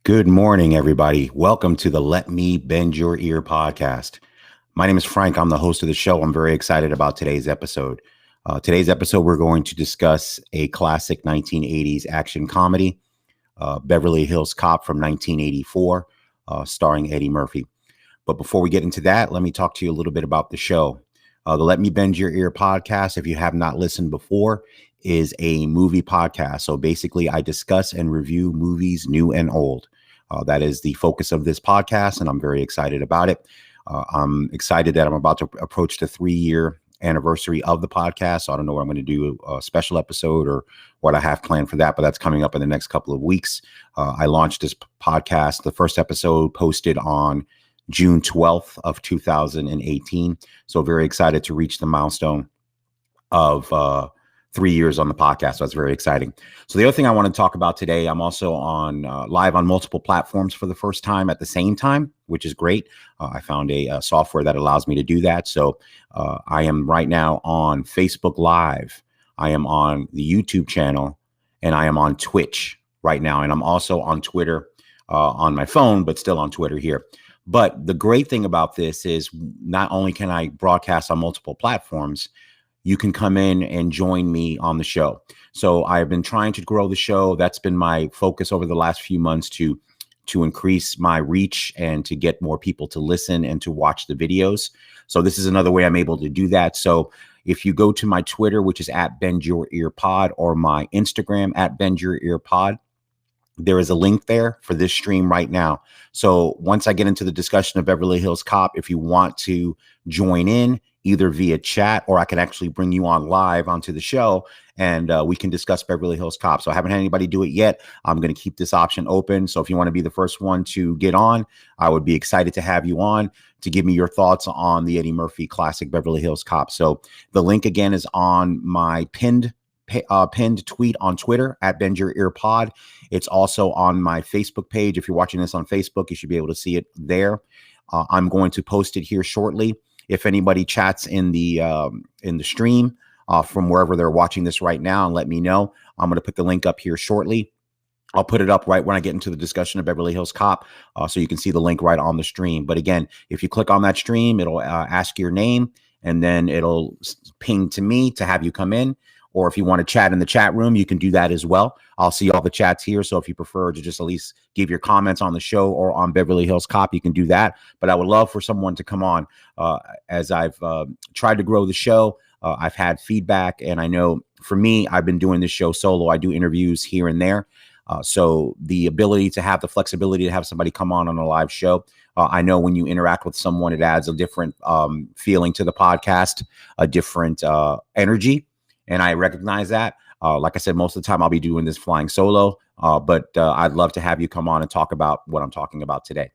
Good morning, everybody. Welcome to the Let Me Bend Your Ear podcast. My name is Frank. I'm the host of the show. I'm very excited about today's episode. We're going to discuss a classic 1980s action comedy, Beverly Hills Cop from 1984, starring Eddie Murphy. But before we get into that, let me talk to you a little bit about the show. The Let Me Bend Your Ear podcast, if you have not listened before, is a movie podcast. So basically, I discuss and review movies new and old. That is the focus of this podcast, and I'm very excited about it. I'm excited that I'm about to approach the 3-year anniversary of the podcast. So I don't know what I'm going to do, a special episode or what I have planned for that, but that's coming up in the next couple of weeks. I launched this podcast. The first episode posted on June 12th of 2018. So very excited to reach the milestone of 3 years on the podcast. So that's very exciting. So the other thing I want to talk about today, I'm also on live on multiple platforms for the first time at the same time, which is great. I found a software that allows me to do that. So I am right now on Facebook Live. I am on the YouTube channel, and I am on Twitch right now. And I'm also on Twitter on my phone, but still on Twitter here. But the great thing about this is not only can I broadcast on multiple platforms, you can come in and join me on the show. So I've been trying to grow the show. That's been my focus over the last few months to increase my reach and to get more people to listen and to watch the videos. So this is another way I'm able to do that. So if you go to my Twitter, which is at Bend Your Ear Pod, or my Instagram at Bend Your Ear Pod, there is a link there for this stream right now. So once I get into the discussion of Beverly Hills Cop, if you want to join in either via chat, or I can actually bring you on live onto the show and we can discuss Beverly Hills Cop. So I haven't had anybody do it yet. I'm going to keep this option open. So if you want to be the first one to get on, I would be excited to have you on to give me your thoughts on the Eddie Murphy classic Beverly Hills Cop. So the link again is on my pinned tweet on Twitter at Bend Your Ear Pod. It's also on my Facebook page. If you're watching this on Facebook, you should be able to see it there. I'm going to post it here shortly. If anybody chats in the stream from wherever they're watching this right now, and let me know, I'm going to put the link up here shortly. I'll put it up right when I get into the discussion of Beverly Hills Cop, so you can see the link right on the stream. But again, if you click on that stream, it'll ask your name, and then it'll ping to me to have you come in. Or if you want to chat in the chat room, you can do that as well. I'll see all the chats here. So if you prefer to just at least give your comments on the show or on Beverly Hills Cop, you can do that. But I would love for someone to come on. As I've tried to grow the show, I've had feedback. And I know for me, I've been doing this show solo. I do interviews here and there. So the ability to have the flexibility to have somebody come on a live show, I know when you interact with someone, it adds a different feeling to the podcast, a different energy. And I recognize that. Like I said, most of the time I'll be doing this flying solo, but I'd love to have you come on and talk about what I'm talking about today.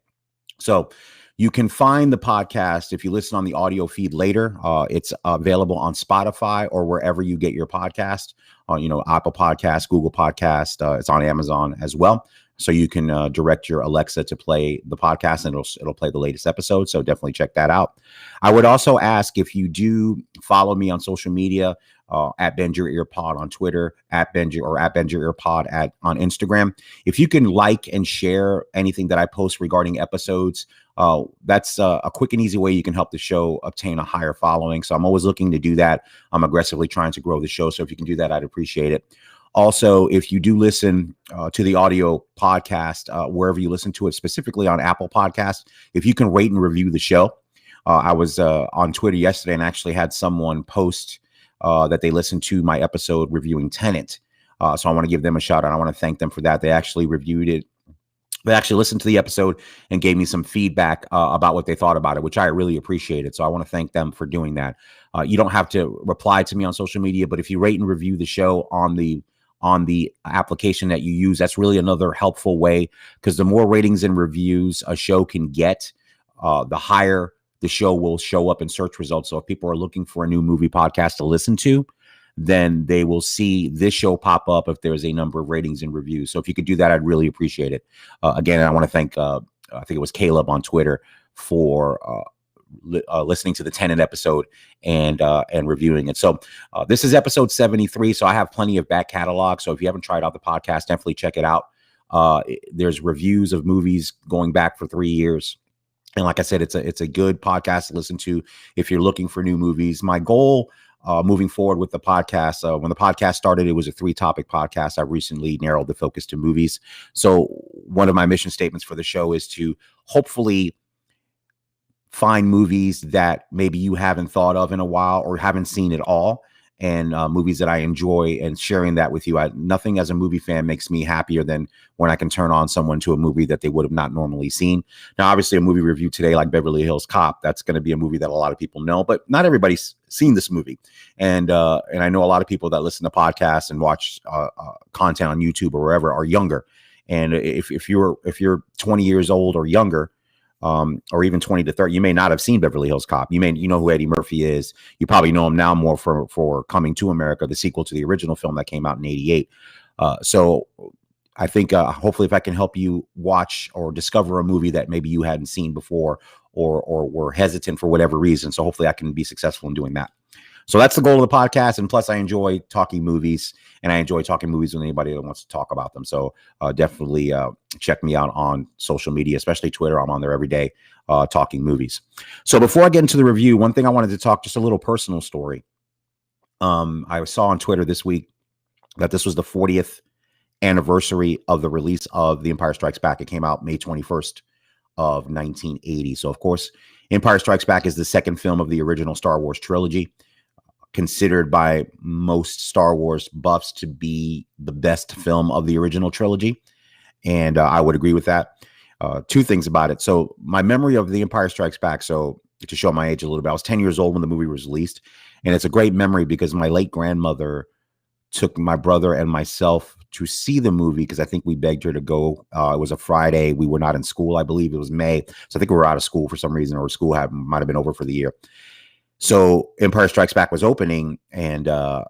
So you can find the podcast if you listen on the audio feed later. It's available on Spotify or wherever you get your podcast. Apple Podcast, Google Podcast. It's on Amazon as well. So you can direct your Alexa to play the podcast, and it'll play the latest episode. So definitely check that out. I would also ask if you do follow me on social media, at Bend Your Ear Pod on Twitter, at Bend Your Ear Pod on Instagram. If you can like and share anything that I post regarding episodes, that's a quick and easy way you can help the show obtain a higher following. So I'm always looking to do that. I'm aggressively trying to grow the show. So if you can do that, I'd appreciate it. Also, if you do listen to the audio podcast, wherever you listen to it, specifically on Apple Podcasts, if you can rate and review the show. I was on Twitter yesterday and actually had someone post that they listened to my episode reviewing Tenet. So I want to give them a shout out. I want to thank them for that. They actually reviewed it. They actually listened to the episode and gave me some feedback about what they thought about it, which I really appreciated. So I want to thank them for doing that. You don't have to reply to me on social media, but if you rate and review the show on the application that you use, that's really another helpful way, because the more ratings and reviews a show can get, the higher the show will show up in search results. So if people are looking for a new movie podcast to listen to, then they will see this show pop up if there's a number of ratings and reviews. So if you could do that, I'd really appreciate it. Again, I want to thank, I think it was Caleb on Twitter for listening to the Tenet episode and reviewing it. So this is episode 73. So I have plenty of back catalog. So if you haven't tried out the podcast, definitely check it out. There's reviews of movies going back for 3 years. And like I said, it's a good podcast to listen to if you're looking for new movies. My goal moving forward with the podcast, when the podcast started, it was a 3-topic podcast. I recently narrowed the focus to movies. So one of my mission statements for the show is to hopefully find movies that maybe you haven't thought of in a while or haven't seen at all, and movies that I enjoy, and sharing that with you. Nothing as a movie fan makes me happier than when I can turn on someone to a movie that they would have not normally seen. Now, obviously, a movie review today like Beverly Hills Cop, that's going to be a movie that a lot of people know, but not everybody's seen this movie. And I know a lot of people that listen to podcasts and watch content on YouTube or wherever are younger. And if you're 20 years old or younger, or even 20 to 30, you may not have seen Beverly Hills Cop. You know who Eddie Murphy is. You probably know him now more for Coming to America, the sequel to the original film that came out in '88. So I think hopefully if I can help you watch or discover a movie that maybe you hadn't seen before, or were hesitant for whatever reason. So hopefully I can be successful in doing that. So that's the goal of the podcast. And plus, I enjoy talking movies, and I enjoy talking movies with anybody that wants to talk about them. So definitely check me out on social media, especially Twitter. I'm on there every day talking movies. So before I get into the review, one thing I wanted to talk, just a little personal story. I saw on Twitter this week that this was the 40th anniversary of the release of The Empire Strikes Back. It came out May 21st of 1980. So, of course, Empire Strikes Back is the second film of the original Star Wars trilogy, considered by most Star Wars buffs to be the best film of the original trilogy. And I would agree with that. 2 things about it. So my memory of The Empire Strikes Back, so to show my age a little bit, I was 10 years old when the movie was released. And it's a great memory because my late grandmother took my brother and myself to see the movie, because I think we begged her to go. It was a Friday. We were not in school. I believe it was May. So I think we were out of school for some reason, or school might have been over for the year. So Empire Strikes Back was opening, and I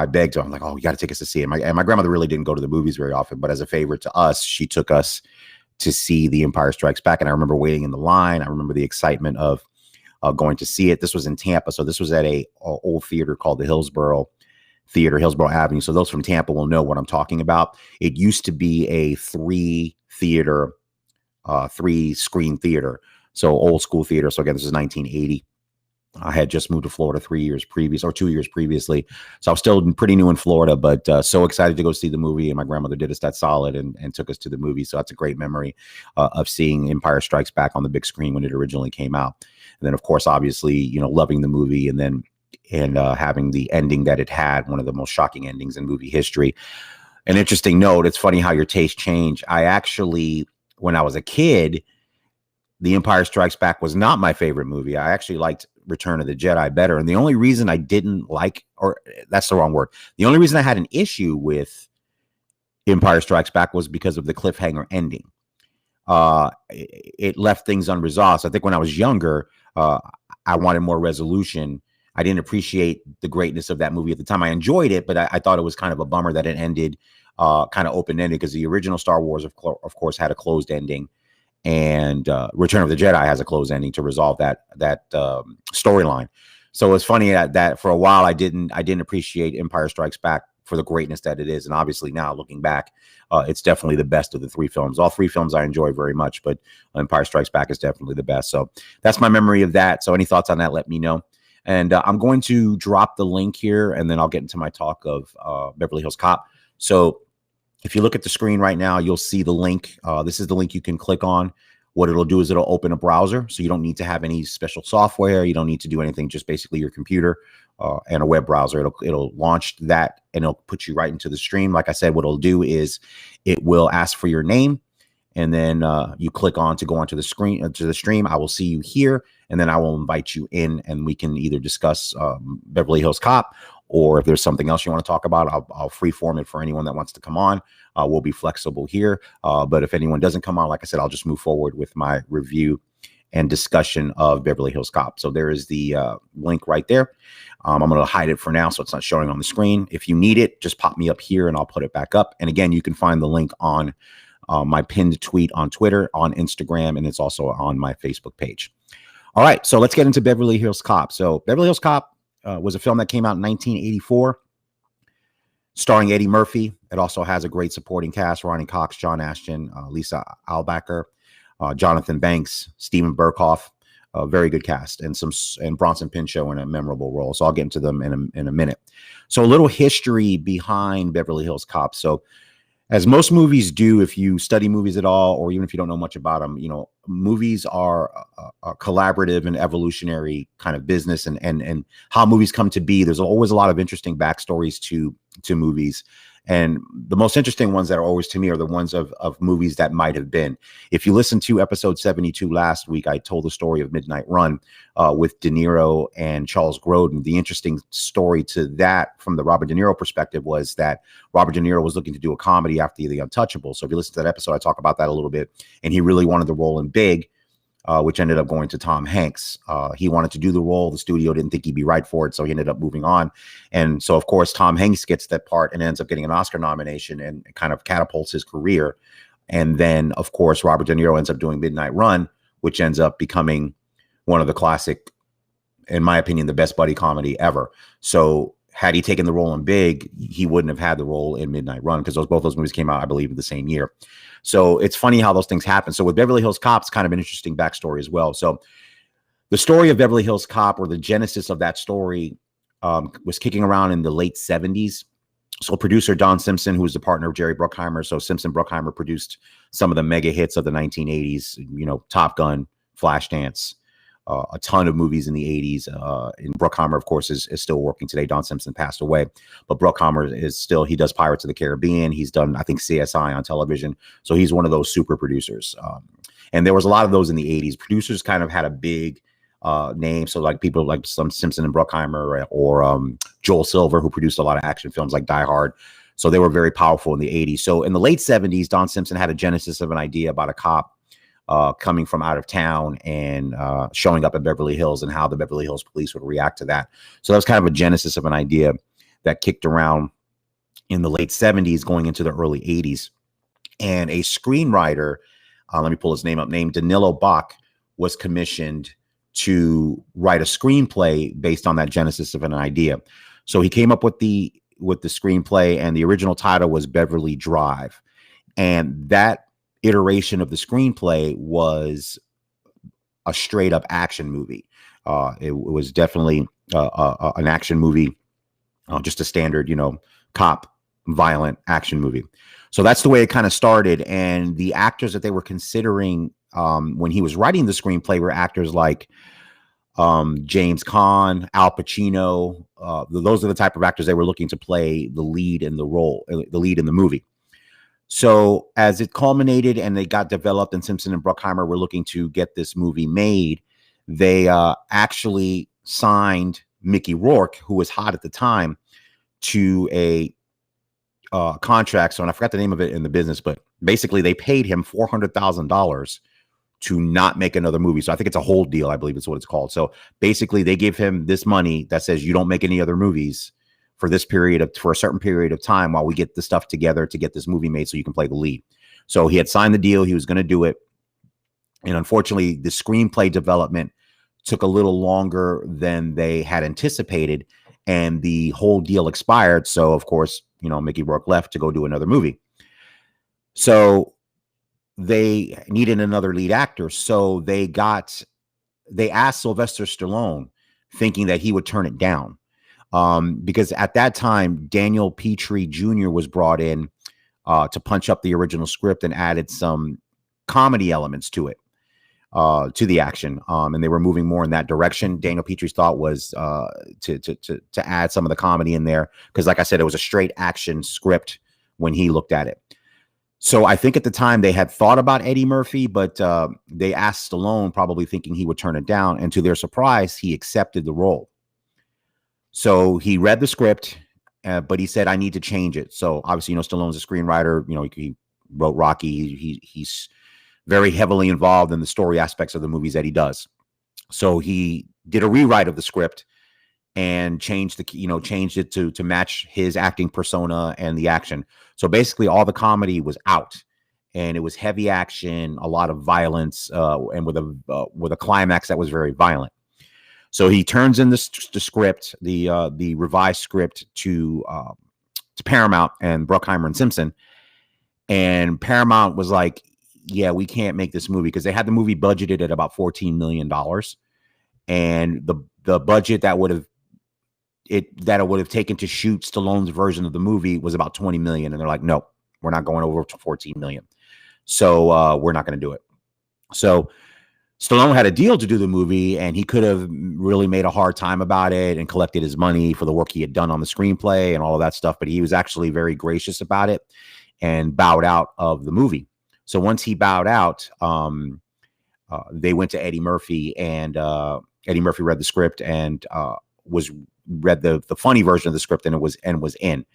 begged her. I'm like, oh, you got to take us to see it. And my grandmother really didn't go to the movies very often, but as a favor to us, she took us to see The Empire Strikes Back. And I remember waiting in the line. I remember the excitement of going to see it. This was in Tampa. So this was at a old theater called the Hillsborough Theater, Hillsborough Avenue. So those from Tampa will know what I'm talking about. It used to be a 3-screen theater. So old school theater. So again, this is 1980. I had just moved to Florida 2 years previously. So I was still pretty new in Florida, but so excited to go see the movie. And my grandmother did us that solid and took us to the movie. So that's a great memory of seeing Empire Strikes Back on the big screen when it originally came out. And then, of course, obviously, loving the movie, and having the ending that it had, one of the most shocking endings in movie history. An interesting note, it's funny how your tastes change. I actually, when I was a kid, The Empire Strikes Back was not my favorite movie. I actually liked Return of the Jedi better. And the only reason I didn't like, or that's the wrong word, the only reason I had an issue with Empire Strikes Back was because of the cliffhanger ending. It left things unresolved. So I think when I was younger, I wanted more resolution. I didn't appreciate the greatness of that movie at the time. I enjoyed it, but I thought it was kind of a bummer that it ended kind of open-ended, because the original Star Wars, of course, had a closed ending. And Return of the Jedi has a closed ending to resolve that storyline. So it's funny that for a while I didn't appreciate Empire Strikes Back for the greatness that it is. And obviously now looking back, it's definitely the best of the 3 films. All 3 films I enjoy very much, but Empire Strikes Back is definitely the best. So that's my memory of that. So any thoughts on that, let me know. And I'm going to drop the link here, and then I'll get into my talk of Beverly Hills Cop. So if you look at the screen right now, you'll see the link. This is the link you can click on. What it'll do is it'll open a browser. So you don't need to have any special software. You don't need to do anything, just basically your computer and a web browser. It'll launch that, and it'll put you right into the stream. Like I said, what it'll do is it will ask for your name, and then you click on to go onto the screen, to the stream. I will see you here, and then I will invite you in, and we can either discuss Beverly Hills Cop, or if there's something else you want to talk about, I'll freeform it for anyone that wants to come on. We'll be flexible here. But if anyone doesn't come on, like I said, I'll just move forward with my review and discussion of Beverly Hills Cop. So there is the link right there. I'm going to hide it for now so it's not showing on the screen. If you need it, just pop me up here and I'll put it back up. And again, you can find the link on my pinned tweet on Twitter, on Instagram, and it's also on my Facebook page. All right, so let's get into Beverly Hills Cop. So Beverly Hills Cop was a film that came out in 1984. starring Eddie Murphy. It also has a great supporting cast: Ronnie Cox, John Ashton, Lisa Albacker, Jonathan Banks, Stephen Burkhoff. A very good cast, and Bronson Pinchot in a memorable role. So I'll get into them in a minute. So a little history behind Beverly Hills Cop. So as most movies do, if you study movies at all, or even if you don't know much about them, movies are a collaborative and evolutionary kind of business, and how movies come to be. There's always a lot of interesting backstories to movies. And the most interesting ones that are always to me are the ones of movies that might have been. If you listen to episode 72 last week, I told the story of Midnight Run with De Niro and Charles Grodin. The interesting story to that from the Robert De Niro perspective was that Robert De Niro was looking to do a comedy after The Untouchables. So if you listen to that episode, I talk about that a little bit. And he really wanted the role in Big, which ended up going to Tom Hanks. He wanted to do the role. The studio didn't think he'd be right for it, so he ended up moving on. And so, of course, Tom Hanks gets that part and ends up getting an Oscar nomination and kind of catapults his career. And then, of course, Robert De Niro ends up doing Midnight Run, which ends up becoming one of the classic, in my opinion, the best buddy comedy ever. So had he taken the role in Big, he wouldn't have had the role in Midnight Run, because both those movies came out, I believe, the same year. So it's funny how those things happen. So with Beverly Hills Cop, it's kind of an interesting backstory as well. So the story of Beverly Hills Cop, or the genesis of that story, was kicking around in the late 70s. So producer Don Simpson, who was the partner of Jerry Bruckheimer. So Simpson Bruckheimer produced some of the mega hits of the 1980s, Top Gun, Flashdance, a ton of movies in the 80s. And Bruckheimer, of course, is still working today. Don Simpson passed away, but Bruckheimer is still, he does Pirates of the Caribbean. He's done, I think, CSI on television. So he's one of those super producers. And there was a lot of those in the 80s. Producers kind of had a big name. So like people like some Simpson and Bruckheimer, or Joel Silver, who produced a lot of action films like Die Hard. So they were very powerful in the 80s. So in the late 70s, Don Simpson had a genesis of an idea about a cop coming from out of town and showing up at Beverly Hills, and how the Beverly Hills police would react to that. So that was kind of a genesis of an idea that kicked around in the late 70s going into the early 80s. And a screenwriter, let me pull his name up, named Danilo Bach, was commissioned to write a screenplay based on that genesis of an idea. So he came up with the screenplay, and the original title was Beverly Drive. And that iteration of the screenplay was a straight up action movie. It was definitely an action movie, just a standard, cop violent action movie. So that's the way it kind of started. And the actors that they were considering when he was writing the screenplay were actors like James Caan, Al Pacino. Those are the type of actors they were looking to play the lead in the movie. So as it culminated and they got developed, and Simpson and Bruckheimer were looking to get this movie made, they actually signed Mickey Rourke, who was hot at the time, to a contract. So, and I forgot the name of it in the business, but basically they paid him $400,000 to not make another movie. So I think it's a hold deal, I believe is what it's called. So basically they give him this money that says you don't make any other movies for a certain period of time while we get the stuff together to get this movie made so you can play the lead. So he had signed the deal. He was going to do it. And unfortunately, the screenplay development took a little longer than they had anticipated, and the whole deal expired. So of course, Mickey Rourke left to go do another movie. So they needed another lead actor. So they asked Sylvester Stallone, thinking that he would turn it down. Because at that time, Daniel Petrie Jr. was brought in to punch up the original script and added some comedy elements to it, to the action. And they were moving more in that direction. Daniel Petrie's thought was to add some of the comedy in there, because like I said, it was a straight action script when he looked at it. So I think at the time they had thought about Eddie Murphy, but they asked Stallone, probably thinking he would turn it down. And to their surprise, he accepted the role. So he read the script, but he said, I need to change it. So obviously, Stallone's a screenwriter. He wrote Rocky. He's very heavily involved in the story aspects of the movies that he does. So he did a rewrite of the script and changed it to match his acting persona and the action. So basically all the comedy was out, and it was heavy action, a lot of violence, and with a climax that was very violent. So he turns in the script, the revised script, to to Paramount and Bruckheimer and Simpson. And Paramount was like, yeah, we can't make this movie, because they had the movie budgeted at about $14 million. And the budget that it would have taken to shoot Stallone's version of the movie was about 20 million. And they're like, no, we're not going over to 14 million. So we're not going to do it. So Stallone had a deal to do the movie, and he could have really made a hard time about it and collected his money for the work he had done on the screenplay and all of that stuff. But he was actually very gracious about it and bowed out of the movie. So once he bowed out, they went to Eddie Murphy, and Eddie Murphy read the script and read the funny version of the script, and was in.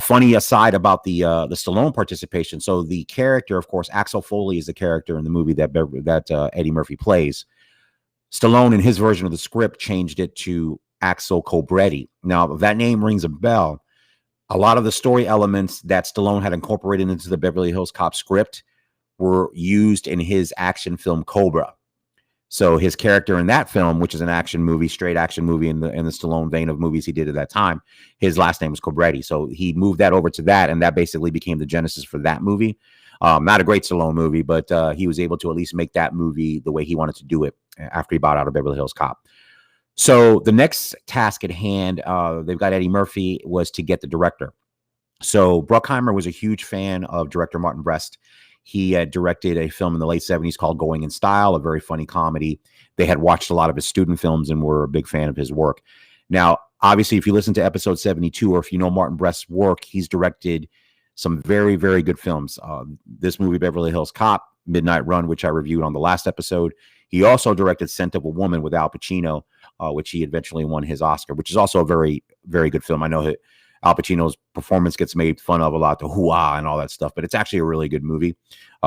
Funny aside about the Stallone participation. So the character, of course, Axel Foley is the character in the movie that Eddie Murphy plays. Stallone, in his version of the script, changed it to Axel Cobretti. Now, if that name rings a bell, a lot of the story elements that Stallone had incorporated into the Beverly Hills Cop script were used in his action film Cobra. So his character in that film, which is an action movie, straight action movie in the Stallone vein of movies he did at that time, his last name was Cobretti. So he moved that over to that, and that basically became the genesis for that movie. Not a great Stallone movie, but he was able to at least make that movie the way he wanted to do it after he bought out of Beverly Hills Cop. So the next task at hand, they've got Eddie Murphy, was to get the director. So Bruckheimer was a huge fan of director Martin Brest. He had directed a film in the late 70s called Going in Style, a very funny comedy. They had watched a lot of his student films and were a big fan of his work. Now, obviously, if you listen to episode 72, or if you know Martin Brest's work, he's directed some very, very good films. This movie, Beverly Hills Cop, Midnight Run, which I reviewed on the last episode. He also directed Scent of a Woman with Al Pacino, which he eventually won his Oscar, which is also a very, very good film. I know that Al Pacino's performance gets made fun of a lot, the hoo-ah and all that stuff, but it's actually a really good movie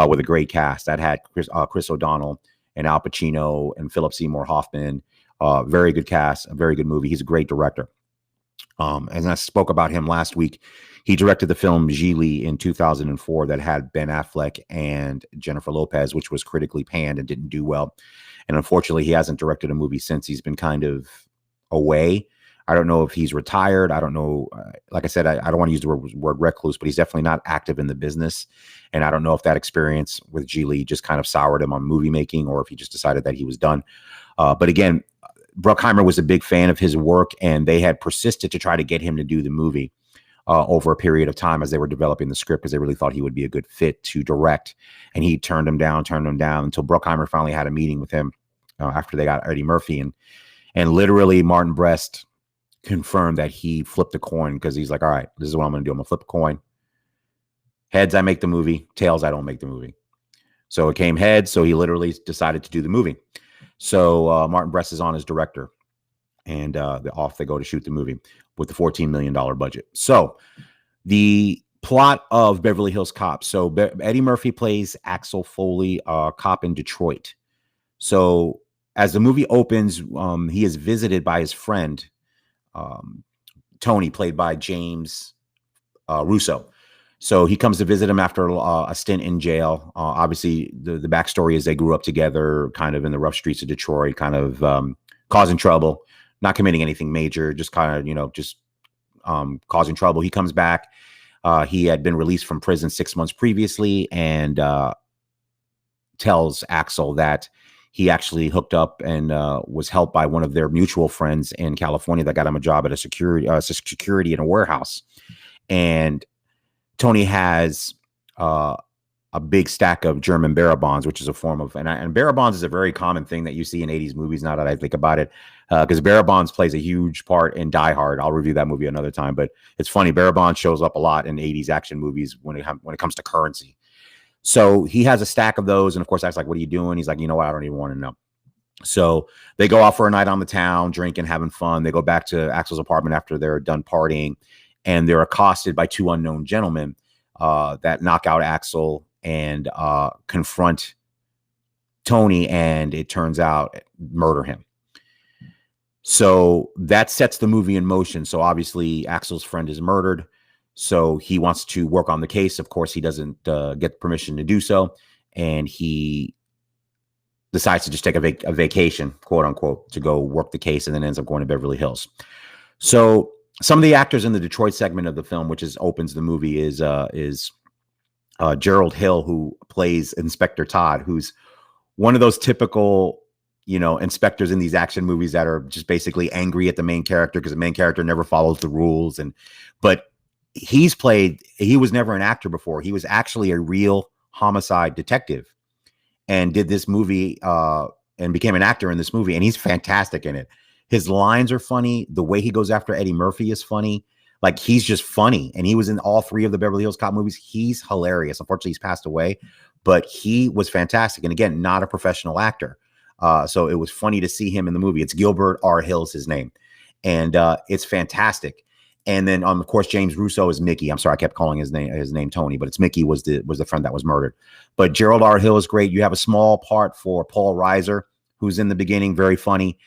with a great cast that had Chris O'Donnell and Al Pacino and Philip Seymour Hoffman. Very good cast, a very good movie. He's a great director. As I spoke about him last week, he directed the film Gigli in 2004 that had Ben Affleck and Jennifer Lopez, which was critically panned and didn't do well. And unfortunately, he hasn't directed a movie since. He's been kind of away. I don't know if he's retired. I don't know. Like I said, I don't want to use the word recluse, but he's definitely not active in the business. And I don't know if that experience with Gigli just kind of soured him on movie making, or if he just decided that he was done. But again, Bruckheimer was a big fan of his work, and they had persisted to try to get him to do the movie over a period of time as they were developing the script, because they really thought he would be a good fit to direct. And he turned him down until Bruckheimer finally had a meeting with him after they got Eddie Murphy. And literally Martin Brest confirmed that he flipped a coin, because he's like, all right, this is what I'm going to do. I'm going to flip a coin. Heads, I make the movie. Tails, I don't make the movie. So it came heads. So he literally decided to do the movie. So Martin Brest is on as director, and off they go to shoot the movie with the $14 million budget. So the plot of Beverly Hills Cop. So Eddie Murphy plays Axel Foley, cop in Detroit. So as the movie opens, he is visited by his friend, Tony, played by James Russo. So he comes to visit him after a stint in jail. Obviously, the backstory is they grew up together, kind of in the rough streets of Detroit, kind of causing trouble, not committing anything major, just kind of, causing trouble. He comes back. He had been released from prison 6 months previously, and tells Axel that he actually hooked up and was helped by one of their mutual friends in California that got him a job at a security in a warehouse. And Tony has a big stack of German bearer bonds, which is a form of, and bearer bonds is a very common thing that you see in 80s movies now that I think about it, because bearer bonds plays a huge part in Die Hard. I'll review that movie another time, but it's funny. Bearer bonds shows up a lot in 80s action movies when it comes to currency. So he has a stack of those. And of course, I was like, what are you doing? He's like, you know what? I don't even want to know. So they go out for a night on the town, drinking, having fun. They go back to Axel's apartment after they're done partying, and they're accosted by two unknown gentlemen that knock out Axel and confront Tony, and it turns out murder him. So that sets the movie in motion. So obviously Axel's friend is murdered. So he wants to work on the case. Of course, he doesn't get permission to do so. And he decides to just take a vacation, quote unquote, to go work the case, and then ends up going to Beverly Hills. So some of the actors in the Detroit segment of the film, which opens the movie, is Gerald Hill, who plays Inspector Todd, who's one of those typical, inspectors in these action movies that are just basically angry at the main character because the main character never follows the rules. But he was never an actor before. He was actually a real homicide detective and did this movie and became an actor in this movie. And he's fantastic in it. His lines are funny. The way he goes after Eddie Murphy is funny. Like, he's just funny. And he was in all 3 of the Beverly Hills Cop movies. He's hilarious. Unfortunately, he's passed away, but he was fantastic. And again, not a professional actor. So it was funny to see him in the movie. It's Gilbert R. Hill's his name. And it's fantastic. And then, of course, James Russo is Mickey. I'm sorry, I kept calling his name Tony, but it's Mickey was the friend that was murdered. But Gerald R. Hill is great. You have a small part for Paul Reiser, who's in the beginning, very funny.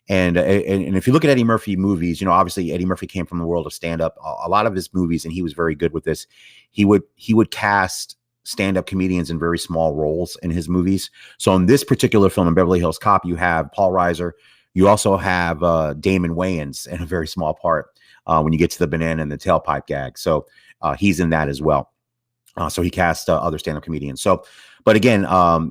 And if you look at Eddie Murphy movies, obviously Eddie Murphy came from the world of stand-up. A lot of his movies, and he was very good with this, he would cast stand-up comedians in very small roles in his movies. So in this particular film, in Beverly Hills Cop, you have Paul Reiser. You also have Damon Wayans in a very small part when you get to the banana and the tailpipe gag. So he's in that as well. So he cast other stand-up comedians. So, but again,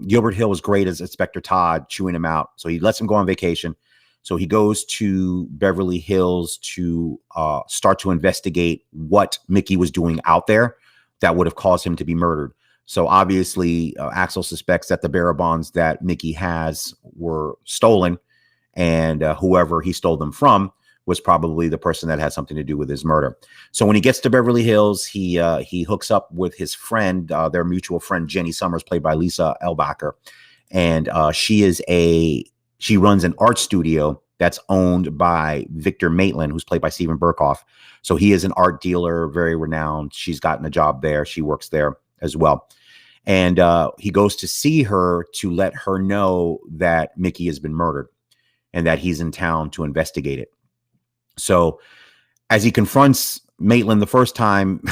Gilbert Hill was great as Inspector Todd, chewing him out. So he lets him go on vacation. So he goes to Beverly Hills to start to investigate what Mickey was doing out there that would have caused him to be murdered. So obviously, Axel suspects that the bearer bonds that Mickey has were stolen, and whoever he stole them from was probably the person that had something to do with his murder. So when he gets to Beverly Hills, he hooks up with his friend, their mutual friend, Jenny Summers, played by Lisa Elbacher. And she runs an art studio that's owned by Victor Maitland, who's played by Stephen Burkhoff. So he is an art dealer, very renowned. She's gotten a job there. She works there as well. And he goes to see her to let her know that Mickey has been murdered and that he's in town to investigate it. So as he confronts Maitland the first time,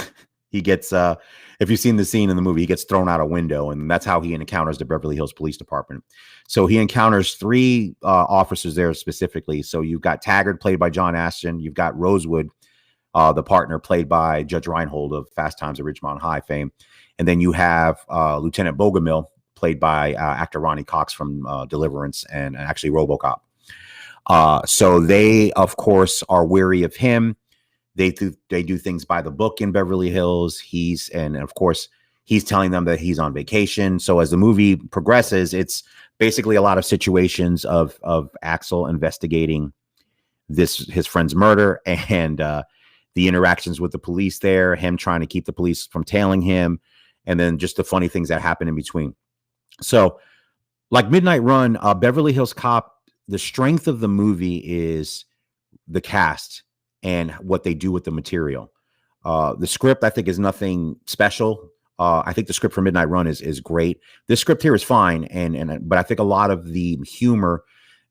he gets, if you've seen the scene in the movie, he gets thrown out a window, and that's how he encounters the Beverly Hills Police Department. So he encounters 3 officers there specifically. So you've got Taggart, played by John Ashton. You've got Rosewood, the partner, played by Judge Reinhold of Fast Times at Ridgemont High fame. And then you have Lieutenant Bogomil, played by actor Ronnie Cox from Deliverance and actually RoboCop. So they, of course, are wary of him. They do things by the book in Beverly Hills. And of course, he's telling them that he's on vacation. So as the movie progresses, it's basically a lot of situations of Axel investigating his friend's murder, and the interactions with the police there, him trying to keep the police from tailing him, and then just the funny things that happen in between. So like Midnight Run, Beverly Hills Cop, the strength of the movie is the cast and what they do with the material. The script, I think, is nothing special. I think the script for Midnight Run is great. This script here is fine, but I think a lot of the humor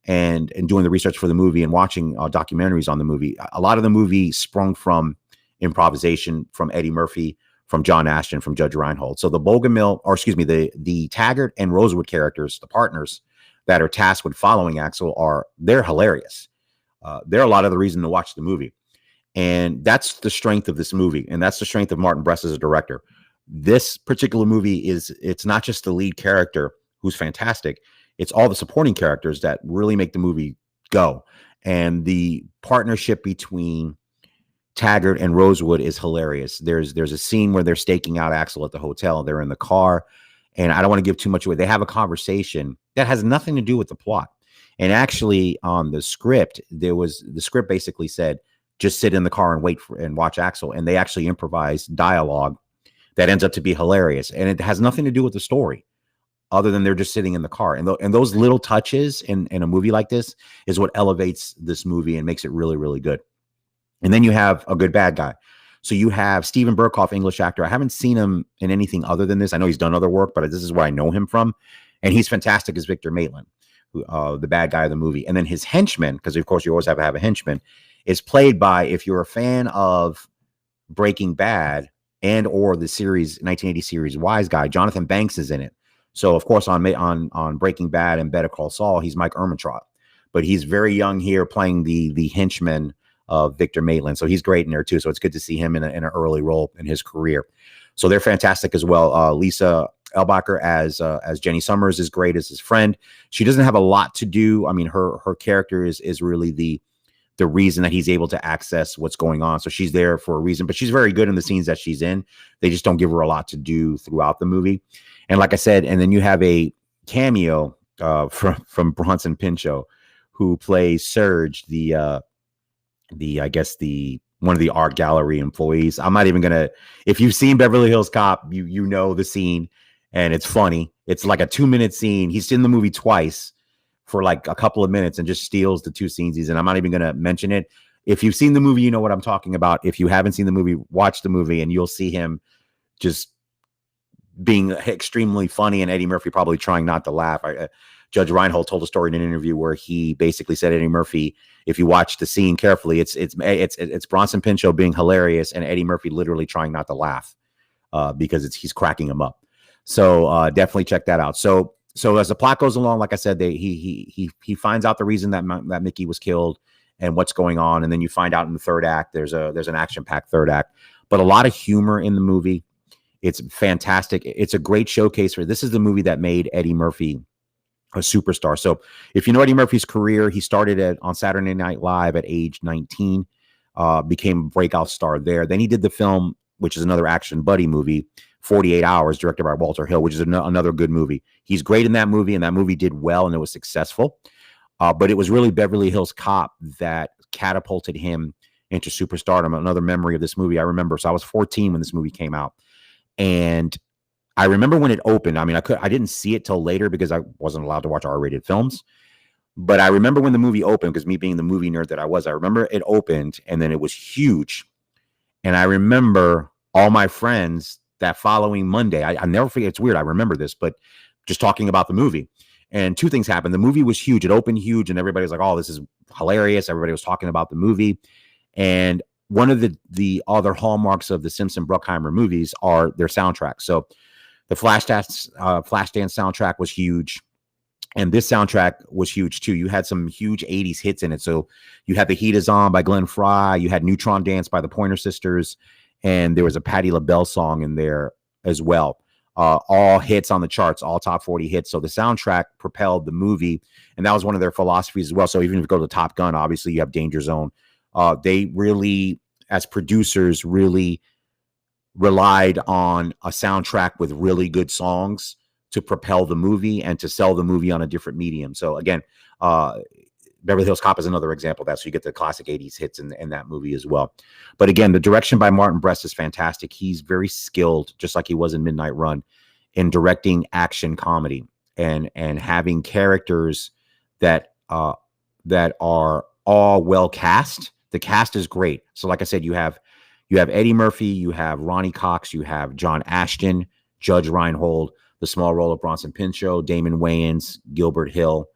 and doing the research for the movie and watching documentaries on the movie, a lot of the movie sprung from improvisation from Eddie Murphy, from John Ashton, from Judge Reinhold. So the Taggart and Rosewood characters, the partners that are tasked with following Axel, they're hilarious. They're a lot of the reason to watch the movie. And that's the strength of this movie. And that's the strength of Martin Brest as a director. This particular movie it's not just the lead character who's fantastic. It's all the supporting characters that really make the movie go. And the partnership between Taggart and Rosewood is hilarious. There's a scene where they're staking out Axel at the hotel. They're in the car, and I don't want to give too much away. They have a conversation that has nothing to do with the plot. And actually, on the script, the script basically said, just sit in the car and wait and watch Axel. And they actually improvised dialogue that ends up to be hilarious. And it has nothing to do with the story other than they're just sitting in the car. And those little touches in a movie like this is what elevates this movie and makes it really, really good. And then you have a good bad guy. So you have Stephen Burkhoff, English actor. I haven't seen him in anything other than this. I know he's done other work, but this is where I know him from. And he's fantastic as Victor Maitland, the bad guy of the movie. And then his henchman, because of course you always have to have a henchman, is played by, if you're a fan of Breaking Bad and or the series 1980 series Wise Guy, Jonathan Banks is in it. So of course on Breaking Bad and Better Call Saul, he's Mike Ehrmantraut, but he's very young here playing the henchman Victor Maitland. So he's great in there too. So it's good to see him in an early role in his career. So they're fantastic as well. Lisa Elbacher as Jenny Summers is great as his friend. She doesn't have a lot to do. I mean, her character is really the reason that he's able to access what's going on. So she's there for a reason, but she's very good in the scenes that she's in. They just don't give her a lot to do throughout the movie. And like I said, and then you have a cameo from Bronson Pinchot, who plays Serge, I guess one of the art gallery employees. I'm not even gonna. If you've seen Beverly Hills Cop, you know the scene, and it's funny. It's like a 2-minute scene. He's in the movie twice for like a couple of minutes and just steals the 2 scenes he's in. I'm not even gonna mention it. If you've seen the movie, you know what I'm talking about. If you haven't seen the movie, watch the movie, and you'll see him just being extremely funny, and Eddie Murphy probably trying not to laugh. Judge Reinhold told a story in an interview where he basically said Eddie Murphy, if you watch the scene carefully, it's Bronson Pinchot being hilarious and Eddie Murphy literally trying not to laugh because he's cracking him up. So definitely check that out. So as the plot goes along, like I said, he finds out the reason that Mickey was killed and what's going on, and then you find out in the third act there's an action-packed third act, but a lot of humor in the movie. It's fantastic. It's a great showcase for this is the movie that made Eddie Murphy a superstar. So if you know Eddie Murphy's career, he started on Saturday Night Live at age 19, became a breakout star there. Then he did the film, which is another action buddy movie, 48 Hours, directed by Walter Hill, which is another good movie. He's great in that movie, and that movie did well, and it was successful. But it was really Beverly Hills Cop that catapulted him into superstardom. Another memory of this movie I remember. So I was 14 when this movie came out. And I remember when it opened. I mean, I didn't see it till later because I wasn't allowed to watch R-rated films. But I remember when the movie opened, because me being the movie nerd that I was, I remember it opened and then it was huge. And I remember all my friends that following Monday, I never forget, it's weird, I remember this, but just talking about the movie. And 2 things happened. The movie was huge. It opened huge and everybody was like, oh, this is hilarious. Everybody was talking about the movie. And one of the other hallmarks of the Simpson Bruckheimer movies are their soundtracks. So the Flashdance soundtrack was huge, and this soundtrack was huge too. You had some huge 80s hits in it. So you had The Heat Is On by Glenn Frey, you had Neutron Dance by the Pointer Sisters, and there was a Patti LaBelle song in there as well. All hits on the charts, all top 40 hits. So the soundtrack propelled the movie, and that was one of their philosophies as well. So even if you go to Top Gun, obviously you have Danger Zone. They really, as producers, really relied on a soundtrack with really good songs to propel the movie and to sell the movie on a different medium. So again, Beverly Hills Cop is another example of that. So you get the classic 80s hits in that movie as well. But again, the direction by Martin Brest is fantastic. He's very skilled, just like he was in Midnight Run, in directing action comedy and having characters that are all well cast. The cast is great. So like I said, you have Eddie Murphy, you have Ronnie Cox, you have John Ashton, Judge Reinhold, the small role of Bronson Pinchot, Damon Wayans, Gilbert Hill,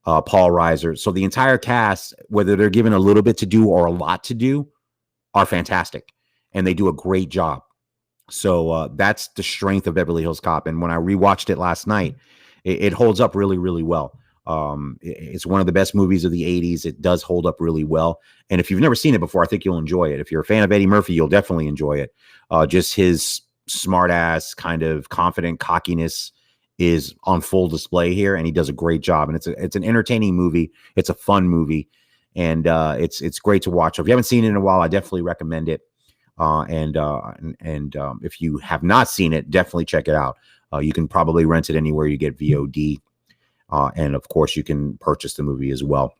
Paul Reiser. So the entire cast, whether they're given a little bit to do or a lot to do, are fantastic. And they do a great job. So that's the strength of Beverly Hills Cop. And when I rewatched it last night, it holds up really, really well. It's one of the best movies of the 80s. It does hold up really well. And if you've never seen it before, I think you'll enjoy it. If you're a fan of Eddie Murphy, you'll definitely enjoy it. Just his smart ass kind of confident cockiness is on full display here, and he does a great job. And it's an entertaining movie. It's a fun movie, and it's great to watch. So if you haven't seen it in a while, I definitely recommend it. And if you have not seen it, definitely check it out. You can probably rent it anywhere you get VOD. And of course, you can purchase the movie as well.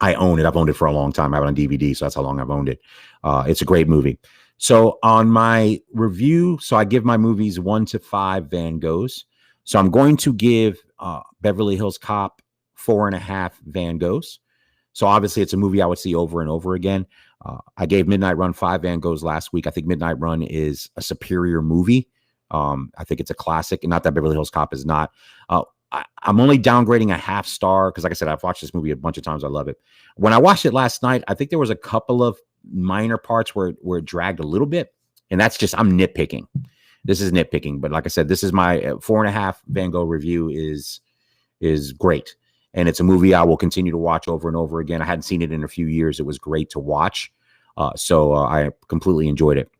I own it. I've owned it for a long time. I have it on DVD, so that's how long I've owned it. It's a great movie. So on my review, so I give my movies 1 to 5 Van Goghs. So I'm going to give Beverly Hills Cop 4.5 Van Goghs. So obviously, it's a movie I would see over and over again. I gave Midnight Run 5 Van Goghs last week. I think Midnight Run is a superior movie. I think it's a classic, and not that Beverly Hills Cop is not. I'm only downgrading a half star because, like I said, I've watched this movie a bunch of times. I love it. When I watched it last night, I think there was a couple of minor parts where it dragged a little bit, and that's just, I'm nitpicking. This is nitpicking, but like I said, this is my 4.5 Van Gogh review is great. and it's a movie I will continue to watch over and over again. I hadn't seen it in a few years. It was great to watch. So I completely enjoyed it.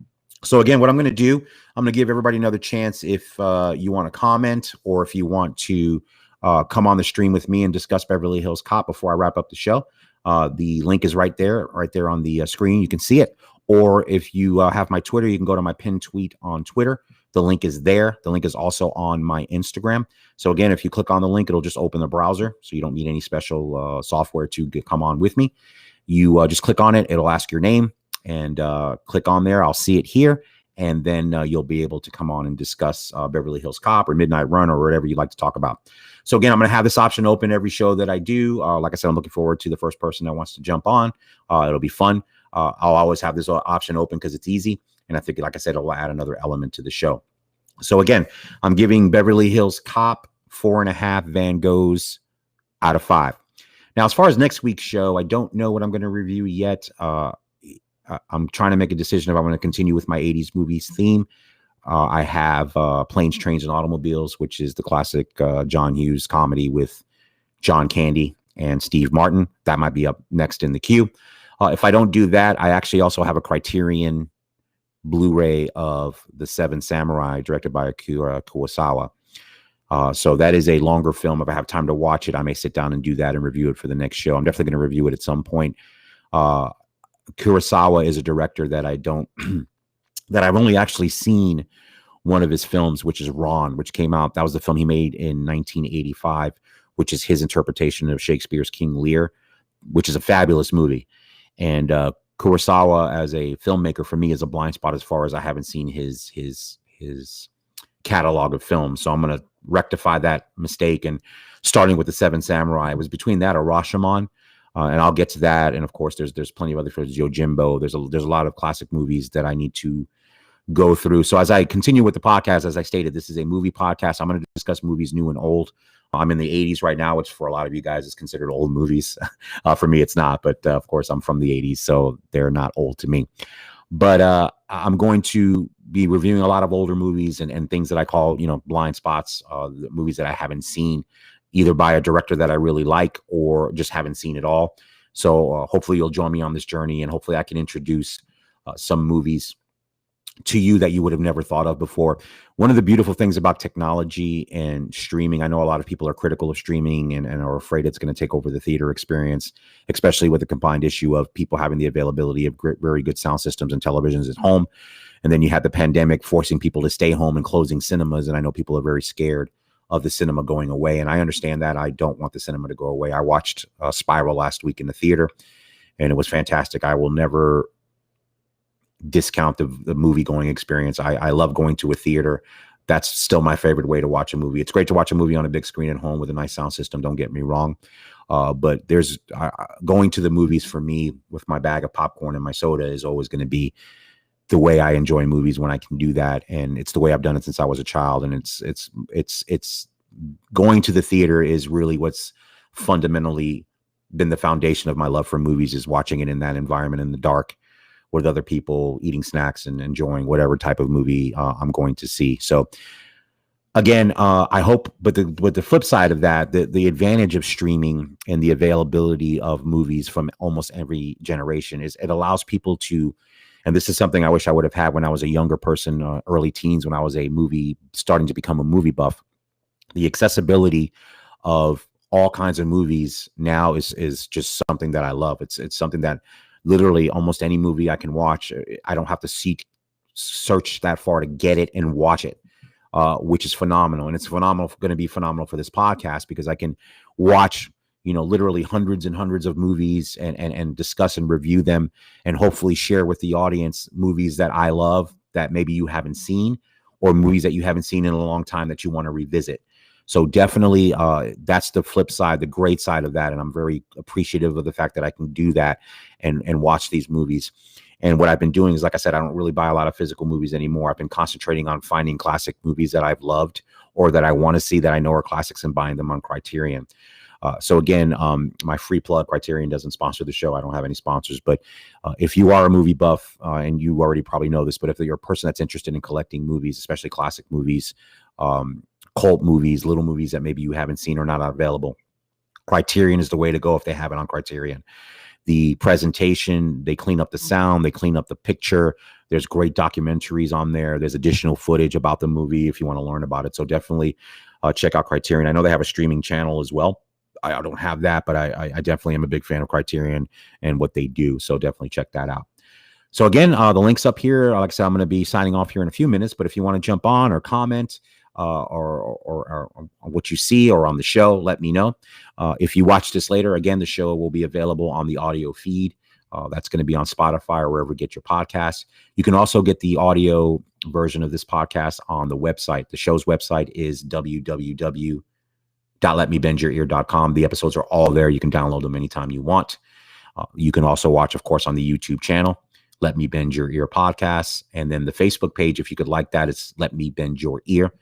So again, what I'm going to do, I'm going to give everybody another chance. If you want to comment, or if you want to come on the stream with me and discuss Beverly Hills Cop before I wrap up the show, the link is right there on the screen. You can see it. Or if you have my Twitter, you can go to my pinned tweet on Twitter. The link is there. The link is also on my Instagram. So again, if you click on the link, it'll just open the browser. So you don't need any special software to come on with me. You just click on it. It'll ask your name, and click on there. I'll see it here. And then you'll be able to come on and discuss Beverly Hills Cop or Midnight Run or whatever you'd like to talk about. So again, I'm going to have this option open every show that I do. Like I said, I'm looking forward to the first person that wants to jump on. It'll be fun. I'll always have this option open because it's easy. And I think, like I said, it'll add another element to the show. So again, I'm giving Beverly Hills Cop 4.5 Van Goghs out of 5. Now, as far as next week's show, I don't know what I'm going to review yet. I'm trying to make a decision if I'm going to continue with my 80s movies theme. I have Planes, Trains, and Automobiles, which is the classic John Hughes comedy with John Candy and Steve Martin. That might be up next in the queue. If I don't do that, I actually also have a Criterion Blu-ray of The Seven Samurai, directed by Akira Kurosawa. So that is a longer film. If I have time to watch it, I may sit down and do that and review it for the next show. I'm definitely going to review it at some point. Kurosawa is a director that I don't, that I've only actually seen one of his films, which is Ron, which came out. That was the film he made in 1985, which is his interpretation of Shakespeare's King Lear, which is a fabulous movie. And Kurosawa, as a filmmaker, for me, is a blind spot as far as I haven't seen his catalog of films. So I'm going to rectify that mistake. And starting with The Seven Samurai, it was between that or Rashomon. And I'll get to that. And of course, there's plenty of other films, Yojimbo. There's a lot of classic movies that I need to go through. So as I continue with the podcast, as I stated, this is a movie podcast. I'm going to discuss movies new and old. I'm in the 80s right now, which for a lot of you guys is considered old movies. For me, it's not. But of course, I'm from the 80s, so they're not old to me. But I'm going to be reviewing a lot of older movies and things that I call, blind spots, the movies that I haven't seen, either by a director that I really like or just haven't seen at all. So hopefully you'll join me on this journey, and hopefully I can introduce some movies to you that you would have never thought of before. One of the beautiful things about technology and streaming, I know a lot of people are critical of streaming and are afraid it's going to take over the theater experience, especially with the combined issue of people having the availability of very good sound systems and televisions at home. And then you had the pandemic forcing people to stay home and closing cinemas. And I know people are very scared of the cinema going away. And I understand that. I don't want the cinema to go away. I watched Spiral last week in the theater, and it was fantastic. I will never discount the movie going experience. I love going to a theater. That's still my favorite way to watch a movie. It's great to watch a movie on a big screen at home with a nice sound system. Don't get me wrong. But there's going to the movies for me with my bag of popcorn and my soda is always going to be the way I enjoy movies when I can do that. And it's the way I've done it since I was a child. And it's going to the theater is really what's fundamentally been the foundation of my love for movies, is watching it in that environment in the dark with other people, eating snacks and enjoying whatever type of movie I'm going to see. So again, I hope, but the flip side of that, the advantage of streaming and the availability of movies from almost every generation is it allows people to, and this is something I wish I would have had when I was a younger person, early teens, when I was starting to become a movie buff. The accessibility of all kinds of movies now is just something that I love. It's something that literally almost any movie I can watch, I don't have to search that far to get it and watch it, which is phenomenal. And it's going to be phenomenal for this podcast because I can watch, literally hundreds and hundreds of movies and discuss and review them, and hopefully share with the audience movies that I love that maybe you haven't seen, or movies that you haven't seen in a long time that you want to revisit. So definitely that's the flip side, the great side of that. And I'm very appreciative of the fact that I can do that and watch these movies. And what I've been doing is, like I said, I don't really buy a lot of physical movies anymore. I've been concentrating on finding classic movies that I've loved or that I want to see that I know are classics and buying them on Criterion. So again, my free plug, Criterion doesn't sponsor the show. I don't have any sponsors, but if you are a movie buff, and you already probably know this, but if you're a person that's interested in collecting movies, especially classic movies, cult movies, little movies that maybe you haven't seen or not available, Criterion is the way to go if they have it on Criterion. The presentation, they clean up the sound, they clean up the picture. There's great documentaries on there. There's additional footage about the movie if you want to learn about it. So definitely check out Criterion. I know they have a streaming channel as well. I don't have that, but I definitely am a big fan of Criterion and what they do. So definitely check that out. So again, the link's up here. Like I said, I'm going to be signing off here in a few minutes, but if you want to jump on or comment or what you see or on the show, let me know. If you watch this later, again, the show will be available on the audio feed. That's going to be on Spotify or wherever you get your podcasts. You can also get the audio version of this podcast on the website. The show's website is www.letmebendyourear.com. The episodes are all there. You can download them anytime you want. You can also watch, of course, on the YouTube channel, Let Me Bend Your Ear Podcasts. And then the Facebook page, if you could like that, it's Let Me Bend Your Ear.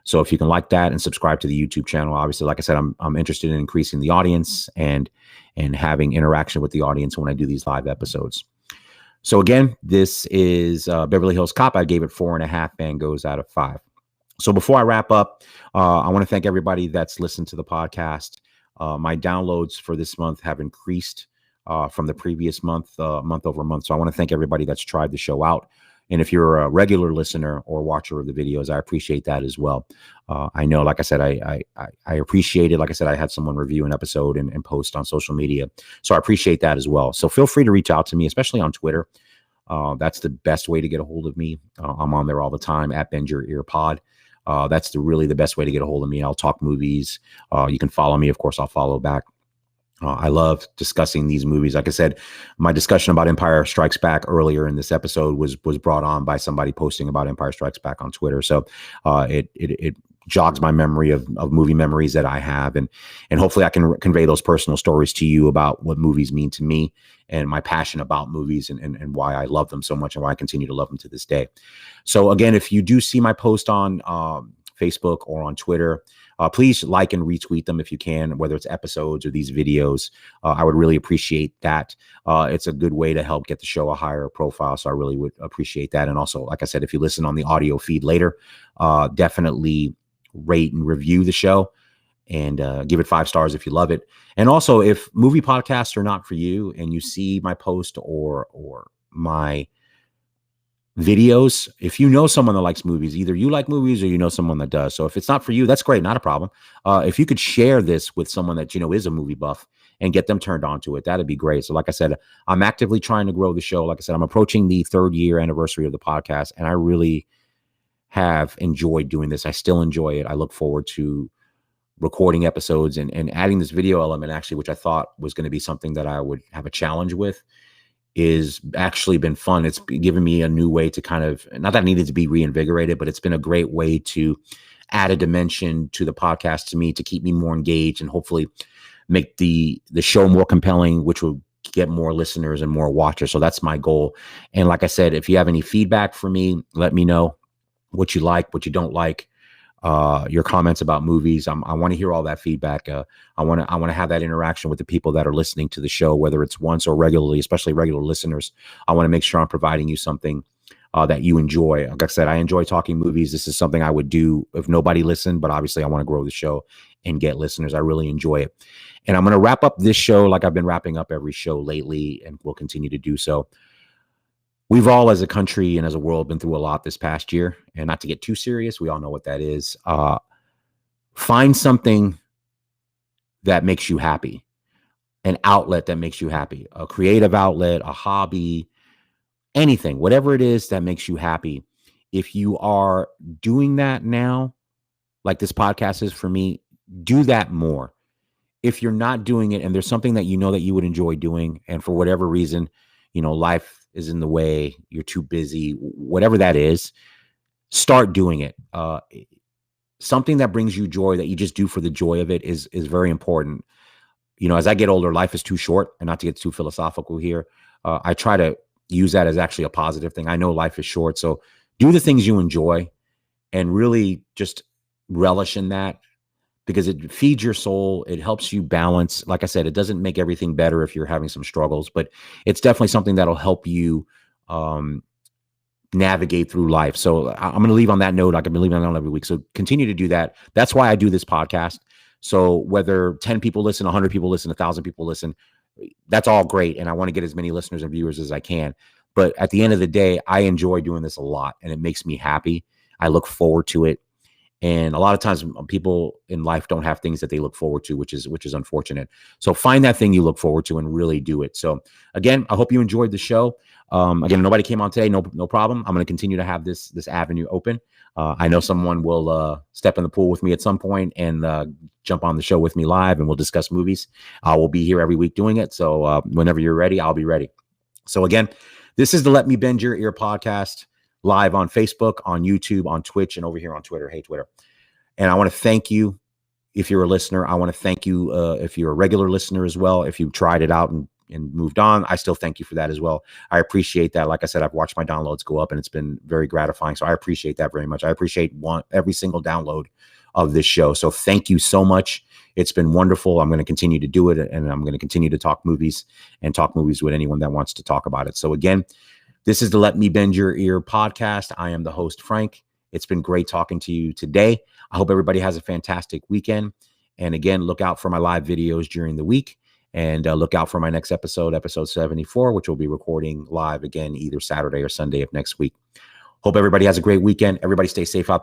So if you can like that and subscribe to the YouTube channel, obviously, like I said, I'm interested in increasing the audience and having interaction with the audience when I do these live episodes. So again, this is Beverly Hills Cop. I gave it 4.5 Van Goghs out of 5. So before I wrap up, I want to thank everybody that's listened to the podcast. My downloads for this month have increased from the previous month, month over month. So I want to thank everybody that's tried the show out. And if you're a regular listener or watcher of the videos, I appreciate that as well. I know, like I said, I appreciate it. Like I said, I had someone review an episode and post on social media. So I appreciate that as well. So feel free to reach out to me, especially on Twitter. That's the best way to get a hold of me. I'm on there all the time at Bend Your Ear Pod. That's really the best way to get a hold of me. I'll talk movies. You can follow me. Of course, I'll follow back. I love discussing these movies. Like I said, my discussion about Empire Strikes Back earlier in this episode was brought on by somebody posting about Empire Strikes Back on Twitter. So it jogs my memory of movie memories that I have. And hopefully I can convey those personal stories to you about what movies mean to me and my passion about movies and why I love them so much and why I continue to love them to this day. So again, if you do see my post on Facebook or on Twitter, please like and retweet them if you can, whether it's episodes or these videos. I would really appreciate that. It's a good way to help get the show a higher profile. So I really would appreciate that. And also, like I said, if you listen on the audio feed later, definitely rate and review the show and give it 5 stars if you love it. And also, if movie podcasts are not for you and you see my post or my videos, if you know someone that likes movies, either you like movies or you know someone that does. So if it's not for you, that's great, not a problem. If you could share this with someone that you know is a movie buff and get them turned on to it, that'd be great. So like I said, I'm actively trying to grow the show. Like I said, I'm approaching the 3rd year anniversary of the podcast, and I really have enjoyed doing this. I still enjoy it. I look forward to recording episodes and adding this video element, actually, which I thought was going to be something that I would have a challenge with, is actually been fun. It's given me a new way to kind of, not that I needed to be reinvigorated, but it's been a great way to add a dimension to the podcast to me, to keep me more engaged and hopefully make the show more compelling, which will get more listeners and more watchers. So that's my goal. And like I said, if you have any feedback for me, let me know what you like, what you don't like, your comments about movies. I want to hear all that feedback. I want to have that interaction with the people that are listening to the show, whether it's once or regularly, especially regular listeners. I want to make sure I'm providing you something that you enjoy. Like I said, I enjoy talking movies. This is something I would do if nobody listened, but obviously I want to grow the show and get listeners. I really enjoy it. And I'm going to wrap up this show like I've been wrapping up every show lately, and will continue to do so. We've all, as a country and as a world, been through a lot this past year. And not to get too serious, we all know what that is. Find something that makes you happy, an outlet that makes you happy, a creative outlet, a hobby, anything, whatever it is that makes you happy. If you are doing that now, like this podcast is for me, do that more. If you're not doing it and there's something that you know that you would enjoy doing, and for whatever reason, life is in the way, you're too busy, whatever that is, start doing it. Something that brings you joy, that you just do for the joy of it, is very important. As I get older, life is too short, and not to get too philosophical here, I try to use that as actually a positive thing. I know life is short, so do the things you enjoy and really just relish in that, because it feeds your soul. It helps you balance. Like I said, it doesn't make everything better if you're having some struggles, but it's definitely something that'll help you navigate through life. So I'm going to leave on that note. Like I've been leaving on every week. So continue to do that. That's why I do this podcast. So whether 10 people listen, 100 people listen, 1,000 people listen, that's all great. And I want to get as many listeners and viewers as I can. But at the end of the day, I enjoy doing this a lot and it makes me happy. I look forward to it. And a lot of times people in life don't have things that they look forward to, which is unfortunate. So find that thing you look forward to and really do it. So again, I hope you enjoyed the show. Again, nobody came on today. No problem. I'm going to continue to have this avenue open. I know someone will step in the pool with me at some point and jump on the show with me live, and we'll discuss movies. I will be here every week doing it. So whenever you're ready, I'll be ready. So again, this is the Let Me Bend Your Ear podcast, live on Facebook, on YouTube, on Twitch, and over here on Twitter. Hey, Twitter. And I want to thank you if you're a listener. I want to thank you if you're a regular listener as well. If you've tried it out and moved on, I still thank you for that as well. I appreciate that. Like I said, I've watched my downloads go up and it's been very gratifying. So I appreciate that very much. I appreciate every single download of this show. So thank you so much. It's been wonderful. I'm going to continue to do it, and I'm going to continue to talk movies and talk movies with anyone that wants to talk about it. So again, this is the Let Me Bend Your Ear podcast. I am the host, Frank. It's been great talking to you today. I hope everybody has a fantastic weekend. And again, look out for my live videos during the week, and look out for my next episode, episode 74, which we'll be recording live again, either Saturday or Sunday of next week. Hope everybody has a great weekend. Everybody stay safe out there.